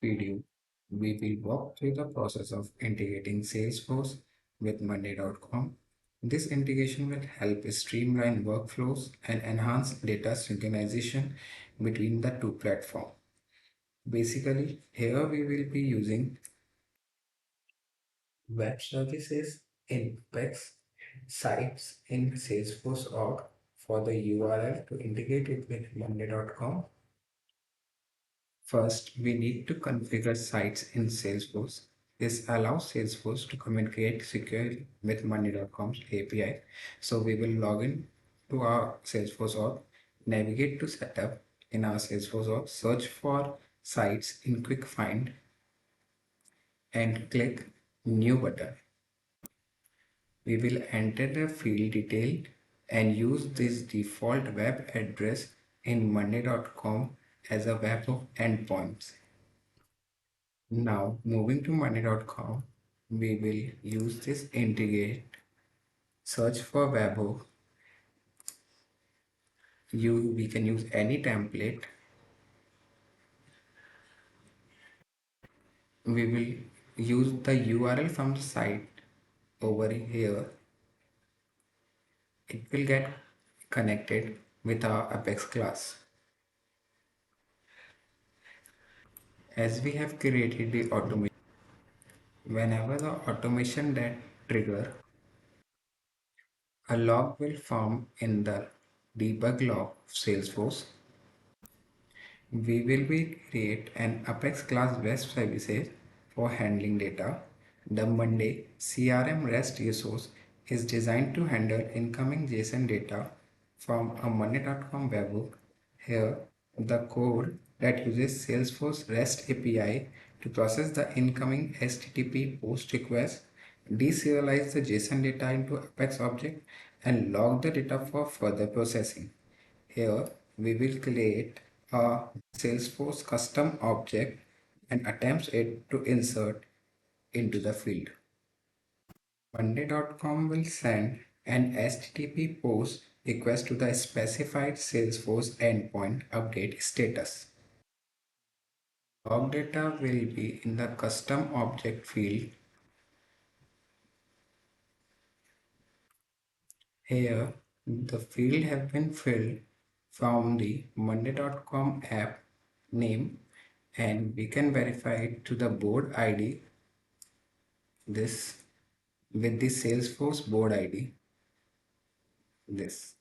video, we will walk through the process of integrating Salesforce with Monday.com. This integration will help streamline workflows and enhance data synchronization between the two platforms. Basically, here we will be using web services in Apex, sites in Salesforce org for the URL to integrate it with Monday.com. First, we need to configure sites in Salesforce. This allows Salesforce to communicate securely with Monday.com's API. So we will log in to our Salesforce org, navigate to setup in our Salesforce org, search for sites in quick find and click new button. We will enter the field detail and use this default web address in Monday.com as a web of endpoints. Now moving to money.com, we will use this integrate, search for webhook. We can use any template. We will use the URL from the site over here. It will get connected with our Apex class. As we have created the automation, whenever the automation that trigger, a log will form in the debug log of Salesforce. We will be create an Apex class REST services for handling data. The Monday CRM REST resource is designed to handle incoming JSON data from a Monday.com webhook. Here, the code that uses Salesforce REST API to process the incoming HTTP post request, deserialize the JSON data into Apex object, and log the data for further processing. Here we will create a Salesforce custom object and attempts it to insert into the field. Monday.com will send an HTTP post request to the specified Salesforce endpoint update status. Log data will be in the custom object field. Here, the field have been filled from the Monday.com app name and we can verify it to the board ID this with the Salesforce board ID this.